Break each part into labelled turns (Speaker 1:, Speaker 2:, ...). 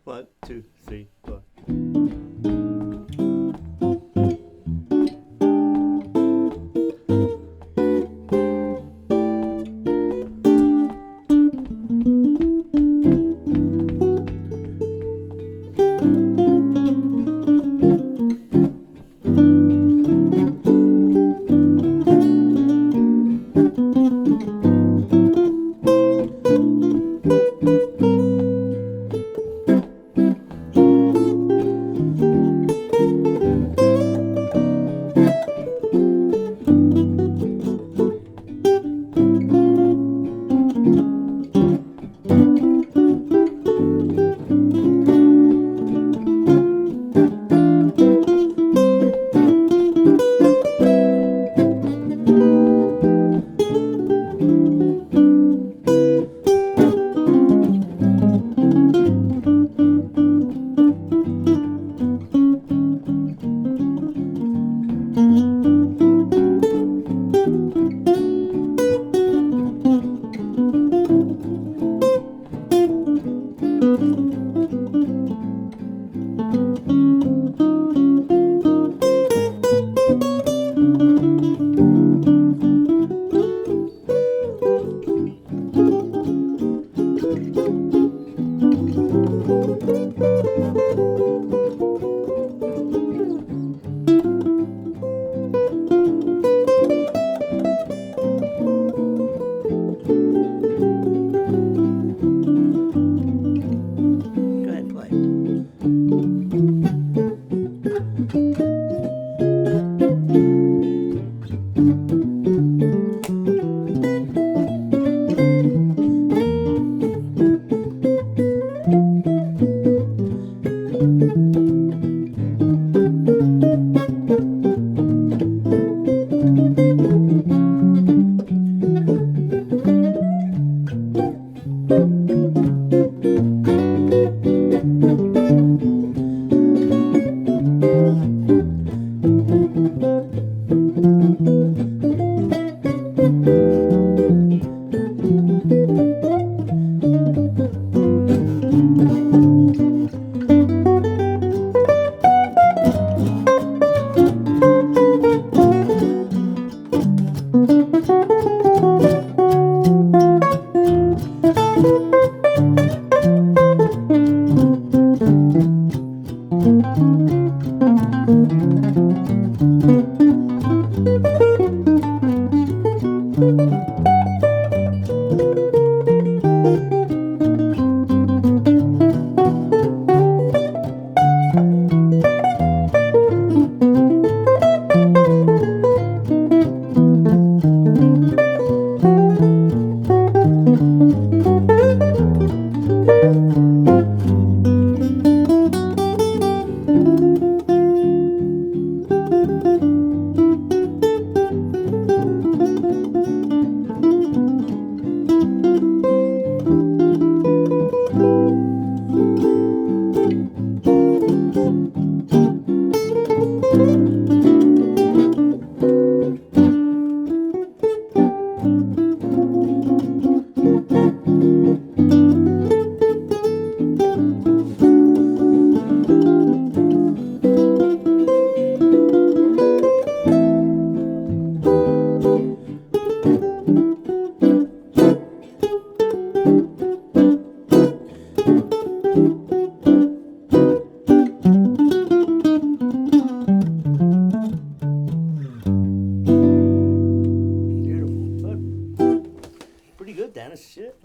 Speaker 1: 1, 2, 3, 4.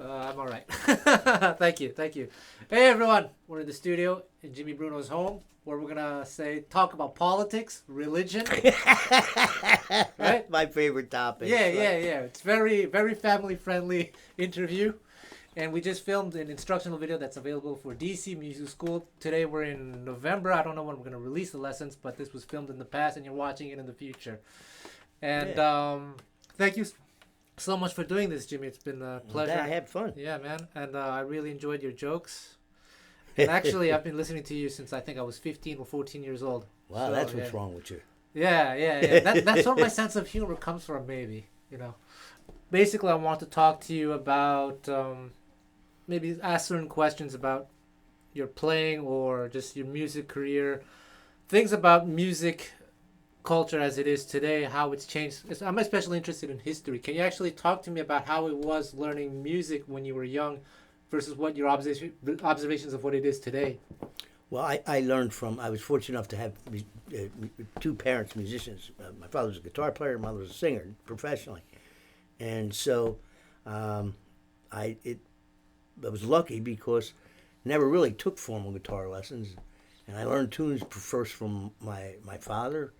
Speaker 2: I'm all right. Thank you. Hey, everyone. We're in the studio in Jimmy Bruno's home where we're going to talk about politics, religion. Right?
Speaker 1: My favorite topic.
Speaker 2: Yeah. It's very, very family-friendly interview. And we just filmed an instructional video that's available for DC Music School. Today we're in November. I don't know when we're going to release the lessons, but this was filmed in the past and you're watching it in the future. And thank you so much for doing this, Jimmy. It's been a pleasure.
Speaker 1: I had fun.
Speaker 2: Yeah, man. And I really enjoyed your jokes. And actually, I've been listening to you since I think I was 15 or 14 years old.
Speaker 1: Wow, so, that's what's wrong with you.
Speaker 2: Yeah. That's where my sense of humor comes from, maybe. You know. Basically, I want to talk to you about maybe ask certain questions about your playing or just your music career, things about music culture as it is today, how it's changed. I'm especially interested in history. Can you actually talk to me about how it was learning music when you were young versus what your observations of what it is today?
Speaker 1: Well, I learned from, I was fortunate enough to have two parents, musicians. My father was a guitar player, my mother was a singer professionally. And so I was lucky because never really took formal guitar lessons. And I learned tunes first from my father.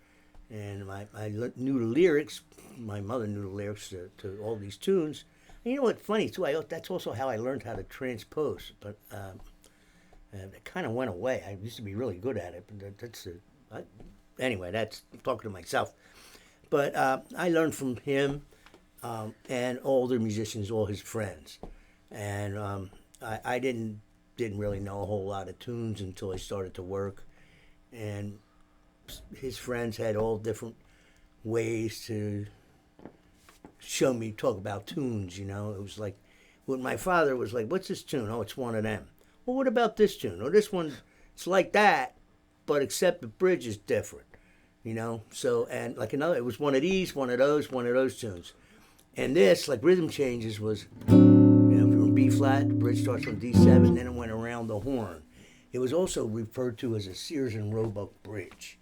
Speaker 1: And knew the lyrics. My mother knew the lyrics to all these tunes. And you know what's funny, too? That's also how I learned how to transpose. But it kind of went away. I used to be really good at it. But anyway, that's talking to myself. But I learned from him and older musicians, all his friends. And I didn't really know a whole lot of tunes until I started to work. And his friends had all different ways to show me, talk about tunes, you know. It was like, when my father was like, what's this tune? Oh, it's one of them. Well, what about this tune? Oh, this one, it's like that, but except the bridge is different, you know. So, and like another, it was one of these, one of those tunes. And this, like rhythm changes, was, you know, from B flat, the bridge starts on D7, then it went around the horn. It was also referred to as a Sears and Roebuck bridge,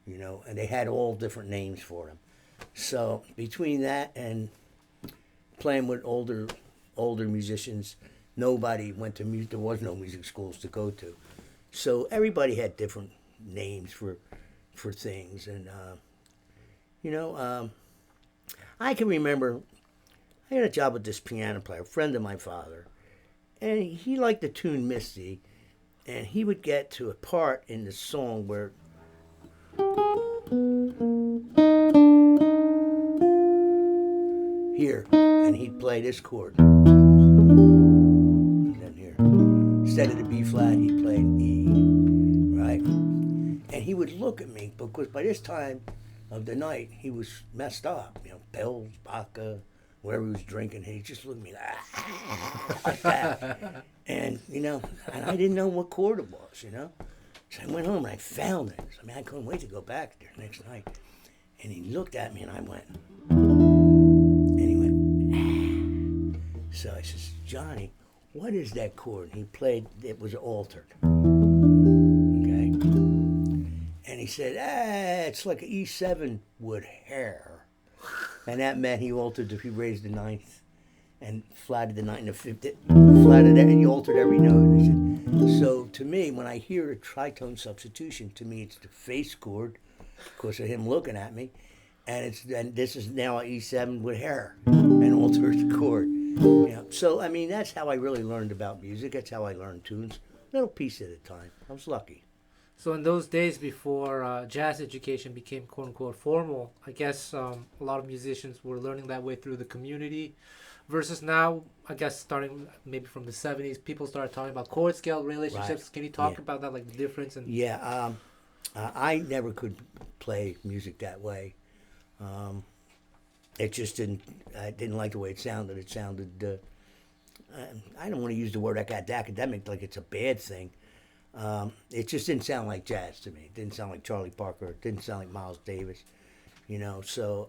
Speaker 1: you know, and they had all different names for them. So between that and playing with older musicians, nobody went to music. There was no music schools to go to, so everybody had different names for things. And you know, I can remember I had a job with this piano player, a friend of my father, and he liked the tune Misty, and he would get to a part in the song where here, and he'd play this chord. And then here. Instead of the B flat, he'd play an E, right? And he would look at me, because by this time of the night, he was messed up. You know, pills, vodka, whatever he was drinking, he'd just look at me like that. And, you know, and I didn't know what chord it was, you know? So I went home and I found it. I mean, I couldn't wait to go back there next night. And he looked at me and I went, and he went, ah. So I says, Johnny, what is that chord? And he played, it was altered. Okay? And he said, it's like an E7 with hair. And that meant he altered, if he raised the ninth and flatted the ninth and the fifth, flatted it, and he altered every note. And he said, so to me, when I hear a tritone substitution, to me it's the face chord, because of him looking at me, and this is now an E7 with hair, and altered chord. You know, so I mean, that's how I really learned about music. That's how I learned tunes, little piece at a time. I was lucky.
Speaker 2: So in those days before jazz education became quote unquote formal, I guess a lot of musicians were learning that way through the community, versus now, I guess starting maybe from the 70s, people started talking about chord scale relationships. Right. Can you talk about that, like the difference? And
Speaker 1: yeah, I never could play music that way. It just didn't. I didn't like the way it sounded. It sounded. I don't want to use the word academic like it's a bad thing. It just didn't sound like jazz to me. It didn't sound like Charlie Parker. It didn't sound like Miles Davis. You know, so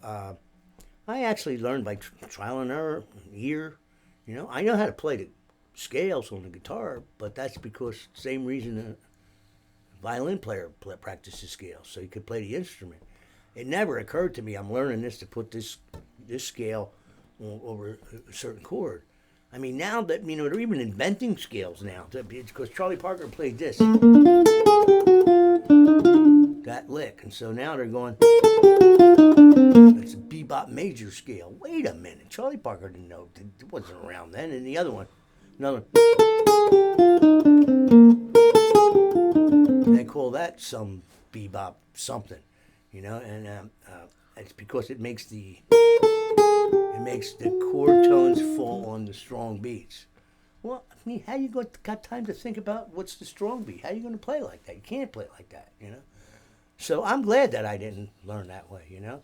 Speaker 1: I actually learned by trial and error, ear. You know, I know how to play the scales on the guitar, but that's because same reason a violin player practices scales, so he could play the instrument. It never occurred to me I'm learning this to put this scale over a certain chord. I mean, now that, you know, they're even inventing scales now, because Charlie Parker played this, that lick, and so now they're going, it's a bebop major scale. Wait a minute, Charlie Parker didn't know, it wasn't around then. And the other one, another one, they call that some bebop something, you know, and it's because it makes the chord tones fall on the strong beats. Well, I mean, how you got time to think about what's the strong beat? How are you going to play like that? You can't play like that, you know. So I'm glad that I didn't learn that way, you know.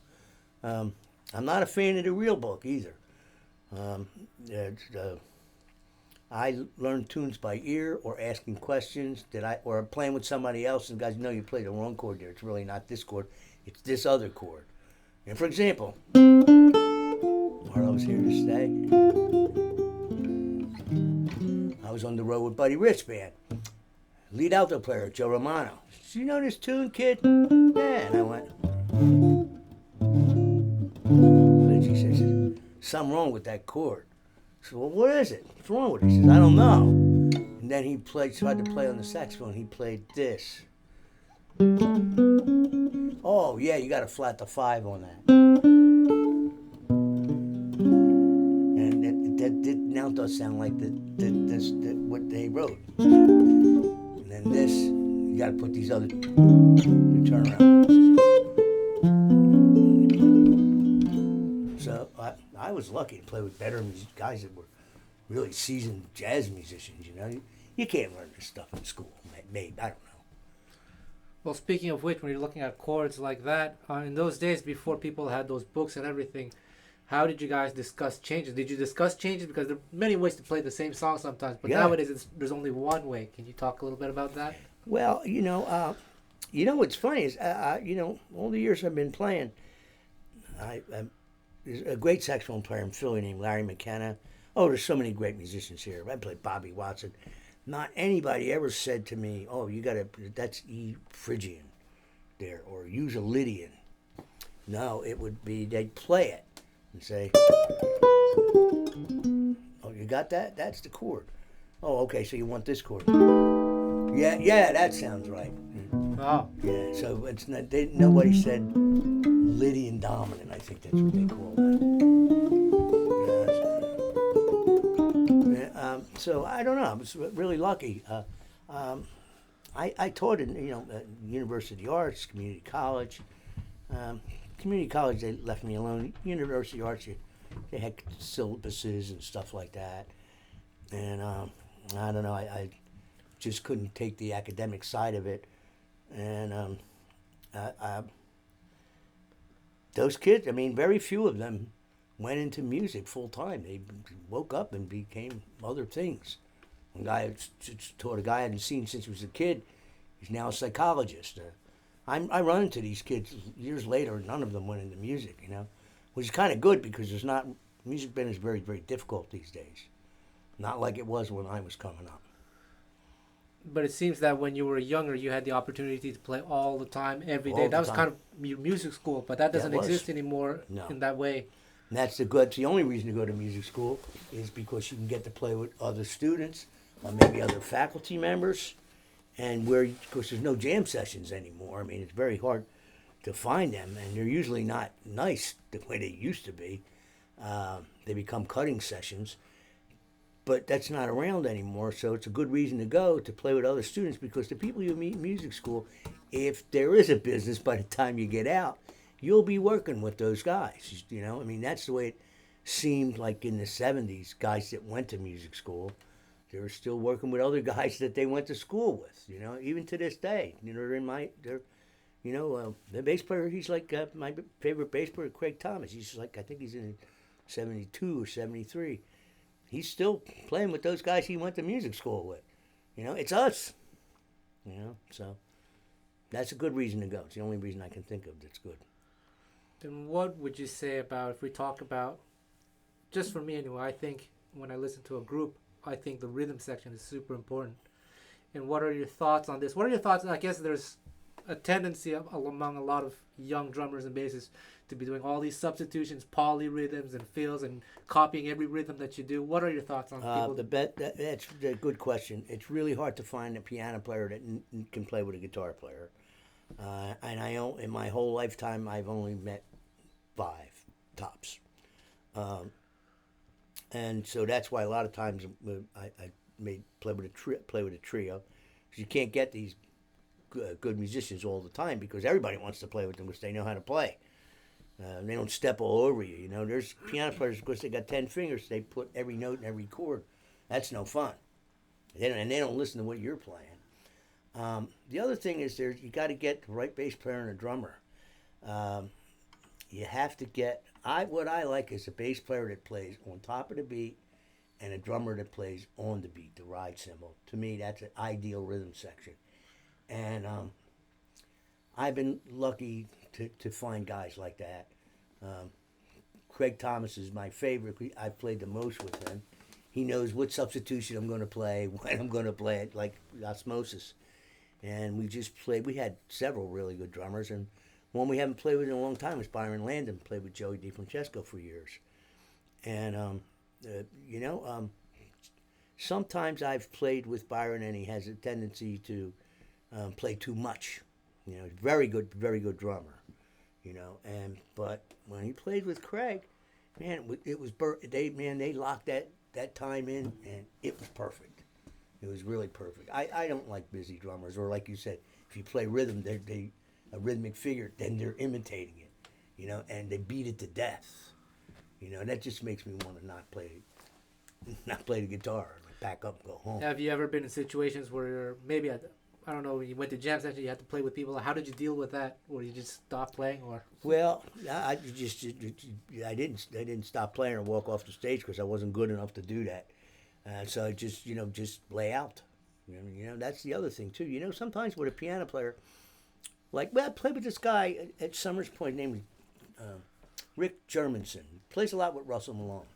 Speaker 1: I'm not a fan of the real book either. I learned tunes by ear or asking questions. Or playing with somebody else and guys, no, you played the wrong chord there. It's really not this chord. It's this other chord. And for example, Harlow's Here to Stay. I was on the road with Buddy Rich Band. Lead alto player, Joe Romano. Do you know this tune, kid? Yeah. And I went. And she says, something wrong with that chord. I said, well, what is it? What's wrong with it? He says, I don't know. And then he tried to play on the saxophone. He played this. Oh, yeah, you got to flat the 5 on that. And that now does sound like what they wrote. And then this, you got to put these other turn around. So I was lucky to play with better guys that were really seasoned jazz musicians. You know, you can't learn this stuff in school. Maybe I don't know.
Speaker 2: Well, speaking of which, when you're looking at chords like that, in those days before people had those books and everything, how did you guys discuss changes? Did you discuss changes? Because there are many ways to play the same song sometimes, but nowadays there's only one way. Can you talk a little bit about that?
Speaker 1: Well, what's funny is, all the years I've been playing, there's a great saxophone player in Philly named Larry McKenna. Oh, there's so many great musicians here. I played Bobby Watson. Not anybody ever said to me, oh, that's E Phrygian there, or use a Lydian. No, it would be, they'd play it and say, oh, you got that? That's the chord. Oh, okay, so you want this chord. Yeah, that sounds right.
Speaker 2: Oh.
Speaker 1: Yeah, so it's not, nobody said Lydian dominant, I think that's what they call that. So I don't know. I was really lucky. I taught in University of the Arts, community college. Community college, they left me alone. University of Arts, they had syllabuses and stuff like that. And I don't know. I just couldn't take the academic side of it. And those kids, I mean, very few of them went into music full time. They woke up and became other things. One guy taught a guy I hadn't seen since he was a kid. He's now a psychologist. I run into these kids years later. None of them went into music, which is kind of good because music business is very, very difficult these days. Not like it was when I was coming up.
Speaker 2: But it seems that when you were younger, you had the opportunity to play all the time, every day. That was kind of your music school, but that doesn't exist anymore in that way.
Speaker 1: And that's the only reason to go to music school is because you can get to play with other students or maybe other faculty members, and because there's no jam sessions anymore. I mean, it's very hard to find them, and they're usually not nice the way they used to be. They become cutting sessions, but that's not around anymore, so it's a good reason to go to play with other students because the people you meet in music school, if there is a business by the time you get out, you'll be working with those guys, I mean, that's the way it seemed like in the 70s, guys that went to music school, they were still working with other guys that they went to school with, even to this day. The bass player, he's like my favorite bass player, Craig Thomas. He's like, I think he's in 72 or 73. He's still playing with those guys he went to music school with. It's us, so that's a good reason to go. It's the only reason I can think of that's good.
Speaker 2: Then what would you say about, if we talk about, just for me anyway, I think when I listen to a group, I think the rhythm section is super important. And what are your thoughts on this? What are your thoughts? I guess there's a tendency among a lot of young drummers and bassists to be doing all these substitutions, polyrhythms and fills, and copying every rhythm that you do. What are your thoughts on people?
Speaker 1: That's a good question. It's really hard to find a piano player that can play with a guitar player. And in my whole lifetime, I've only met 5 tops. And so that's why a lot of times I play with a trio, because you can't get these good musicians all the time because everybody wants to play with them because they know how to play. They don't step all over you. There's piano players, of course, they got 10 fingers. They put every note in every chord. That's no fun. And they don't listen to what you're playing. The other thing is you got to get the right bass player and a drummer. You have to get, what I like is a bass player that plays on top of the beat and a drummer that plays on the beat, the ride cymbal. To me, that's an ideal rhythm section. And I've been lucky to find guys like that. Craig Thomas is my favorite. I've played the most with him. He knows what substitution I'm going to play, when I'm going to play it, like osmosis. And we just played. We had several really good drummers, and one we haven't played with in a long time is Byron Landon. Played with Joey DiFrancesco for years. And sometimes I've played with Byron, and he has a tendency to play too much. Very good drummer. But when he played with Craig, man, it was they locked that time in, and it was perfect. It was really perfect. I don't like busy drummers, or like you said, if you play rhythm, they a rhythmic figure, then they're imitating it, and they beat it to death. That just makes me want to not play the guitar, pack up and go home.
Speaker 2: Have you ever been in situations where maybe I don't know, when you went to jam session, you had to play with people? How did you deal with that? Or you just stop playing? Or
Speaker 1: well, I didn't stop playing or walk off the stage because I wasn't good enough to do that. So I just lay out. That's the other thing too. Sometimes with a piano player, I played with this guy at Summers Point named Rick Germanson. He plays a lot with Russell Malone.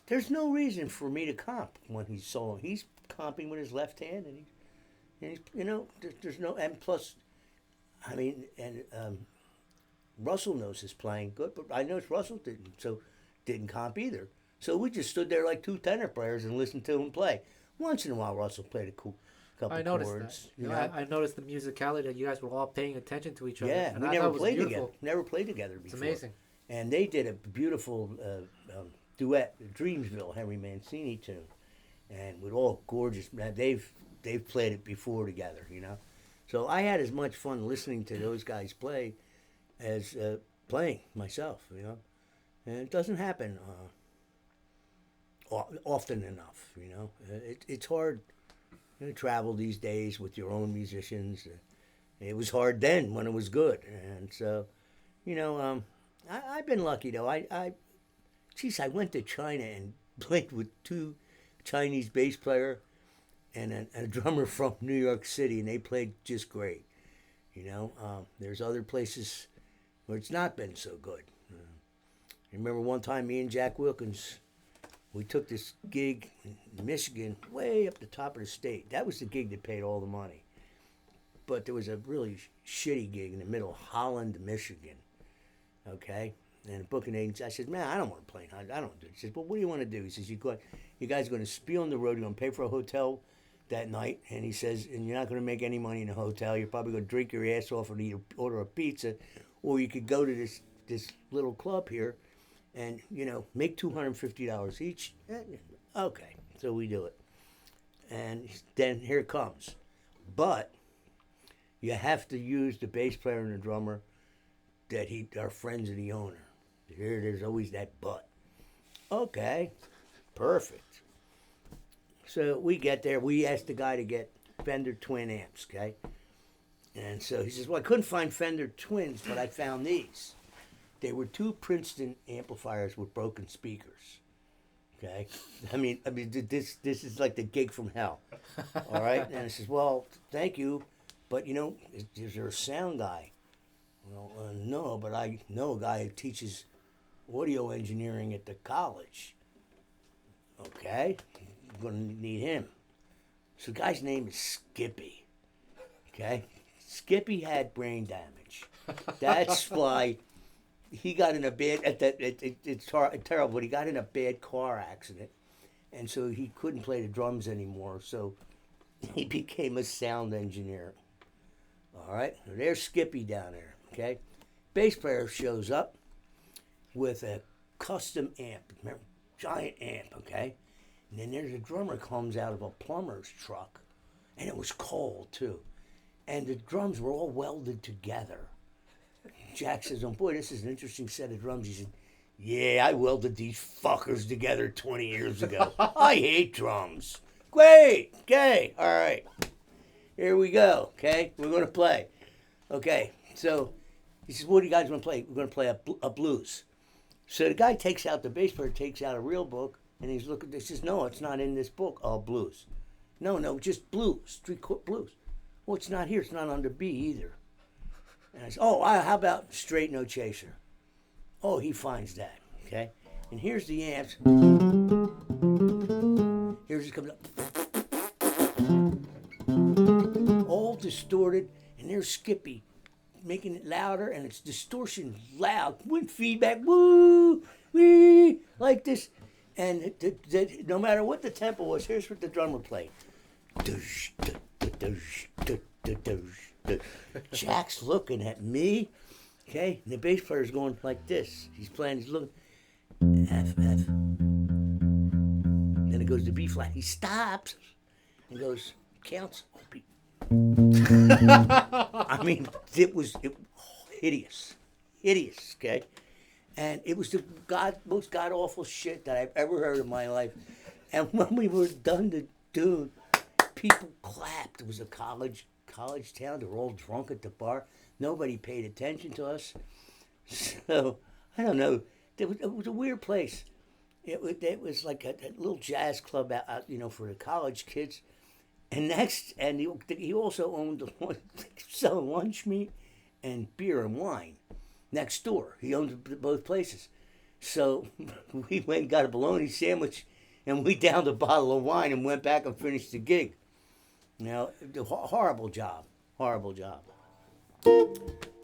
Speaker 1: There's no reason for me to comp when he's soloing. He's comping with his left hand, and he's there's no, and plus, Russell knows his playing good, but I noticed Russell didn't comp either. So we just stood there like two tenor players and listened to him play. Once in a while, Russell played a couple chords.
Speaker 2: That. I noticed the musicality that you guys were all paying attention to each other.
Speaker 1: Yeah,
Speaker 2: and
Speaker 1: we never played together. Never played together before.
Speaker 2: It's amazing.
Speaker 1: And they did a beautiful duet, Dreamsville, Henry Mancini tune, and with all gorgeous. They've played it before together, So I had as much fun listening to those guys play as playing myself, And it doesn't happen often enough, It's hard to travel these days with your own musicians. It was hard then when it was good, and so, I've been lucky though. I went to China and played with two Chinese bass player and a drummer from New York City, and they played just great. There's other places where it's not been so good. I remember one time me and Jack Wilkins, we took this gig in Michigan, way up the top of the state. That was the gig that paid all the money. But there was a really shitty gig in the middle of Holland, Michigan. Okay? And the booking agent, I said, man, I don't want to play. I don't do it. He says, well, what do you want to do? He says, you guys are going to be on the road. You're going to pay for a hotel that night. And he says, and you're not going to make any money in the hotel. You're probably going to drink your ass off and order a pizza. Or you could go to this little club here and, make $250 each. Okay, so we do it. And then here it comes. But you have to use the bass player and the drummer that are friends of the owner. There's always that but. Okay, perfect. So we get there. We asked the guy to get Fender twin amps, okay? And so he says, well, I couldn't find Fender twins, but I found these. They were two Princeton amplifiers with broken speakers. Okay, this is like the gig from hell. All right, and I says, well, thank you, but is there a sound guy? Well, no, but I know a guy who teaches audio engineering at the college. Okay, I'm gonna need him. So the guy's name is Skippy. Okay, Skippy had brain damage. That's why. He got in a bad, it's terrible, but he got in a bad car accident. And so he couldn't play the drums anymore. So he became a sound engineer. All right. So there's Skippy down there. Okay. Bass player shows up with a custom amp. Remember, giant amp. Okay. And then there's a drummer comes out of a plumber's truck. And it was cold too. And the drums were all welded together. Jack says, oh boy, this is an interesting set of drums. He said, yeah, I welded these fuckers together 20 years ago. I hate drums. Great, okay, all right. Here we go, okay? We're going to play. Okay, so he says, what do you guys want to play? We're going to play a blues. So the guy the bass player takes out a real book, And he's looking. He says, "No, it's not in this book. All blues. No, just blues, three-chord blues. Well, it's not here. It's not under B either." And I said, "Oh, how about straight no chaser?" Oh, he finds that. Okay, and here's the amps. Here's it comes up, all distorted, and there's Skippy making it louder, and it's distortion loud with feedback, woo, wee, like this. And no matter what the tempo was, here's what the drummer played. Jack's looking at me, okay, and the bass player's going like this. He's looking, F, F. Then it goes to B flat. He stops and goes, counts. I mean, it was hideous, okay? And it was the most god-awful shit that I've ever heard in my life. And when we were done the tune, people clapped. It was a college town. They were all drunk at the bar. Nobody paid attention to us. So, I don't know. It was a weird place. It was like a little jazz club out, for the college kids. And he also owned selling lunch meat and beer and wine next door. He owned both places. So we went and got a bologna sandwich, and we downed a bottle of wine and went back and finished the gig. Horrible job.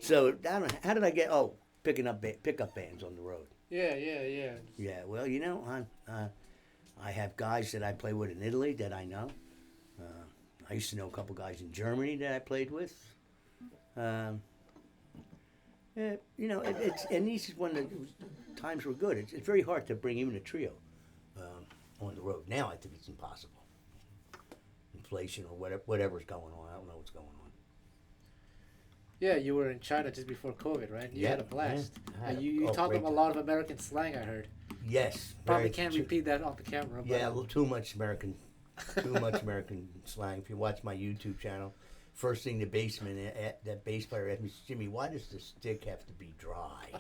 Speaker 1: So how did I get? Oh, pickup bands on the road.
Speaker 2: Yeah.
Speaker 1: Yeah. Well, I have guys that I play with in Italy that I know. I used to know a couple guys in Germany that I played with. It's and these is when the times were good. It's very hard to bring even a trio on the road. Now I think it's impossible. Inflation or whatever's going on. I don't know what's going on.
Speaker 2: Yeah, you were in China just before COVID, right? You had a blast.
Speaker 1: Yeah.
Speaker 2: You talk a lot of American slang, I heard.
Speaker 1: Yes.
Speaker 2: Probably can't repeat that off the camera. But...
Speaker 1: Yeah, a little too much American slang. If you watch my YouTube channel, first thing that bass player asked me, "Jimmy, why does the stick have to be dry?"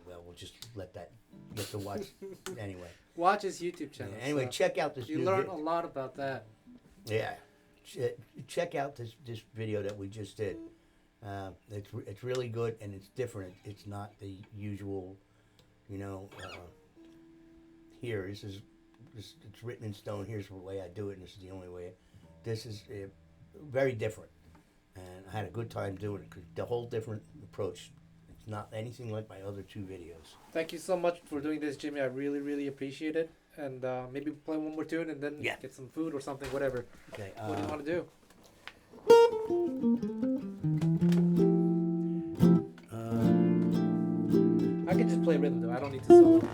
Speaker 1: Well, we'll just let that. You have to watch anyway.
Speaker 2: Watch his YouTube channel.
Speaker 1: Yeah, anyway, check out this.
Speaker 2: You learn a lot about that.
Speaker 1: Yeah, check out this video that we just did. It's really good and it's different. It's not the usual, here it's written in stone. Here's the way I do it, and this is the only way. This is very different, and I had a good time doing it. 'Cause the whole different approach. It's not anything like my other two videos.
Speaker 2: Thank you so much for doing this, Jimmy. I really, really appreciate it. And maybe play one more tune and then get some food or something, whatever.
Speaker 1: Okay.
Speaker 2: What do you want to do? I can just play rhythm though. I don't need to solo.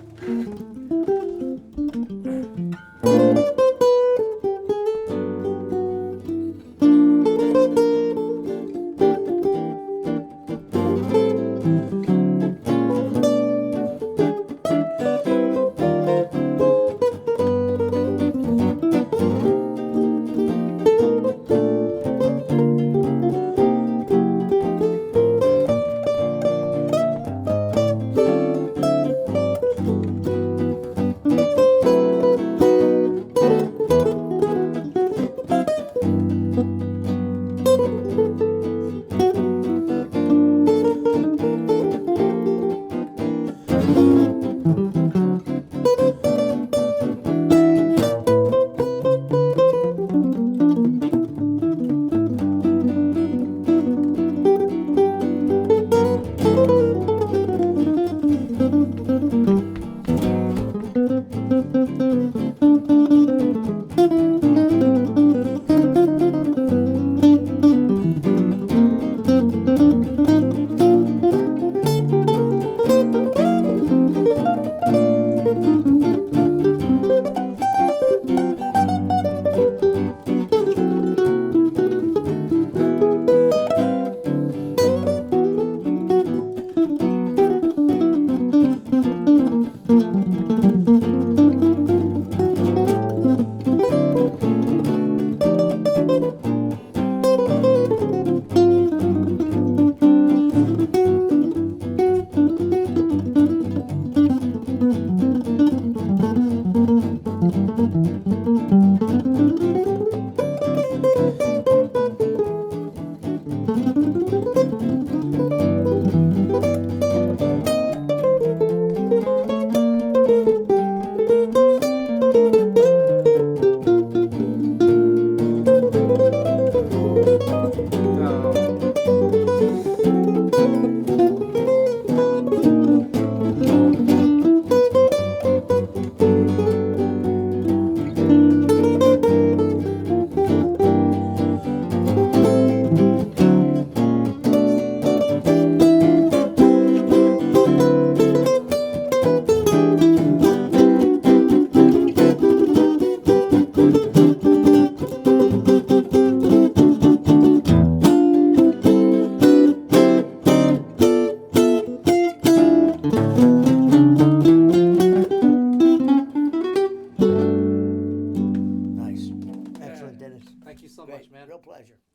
Speaker 1: pleasure.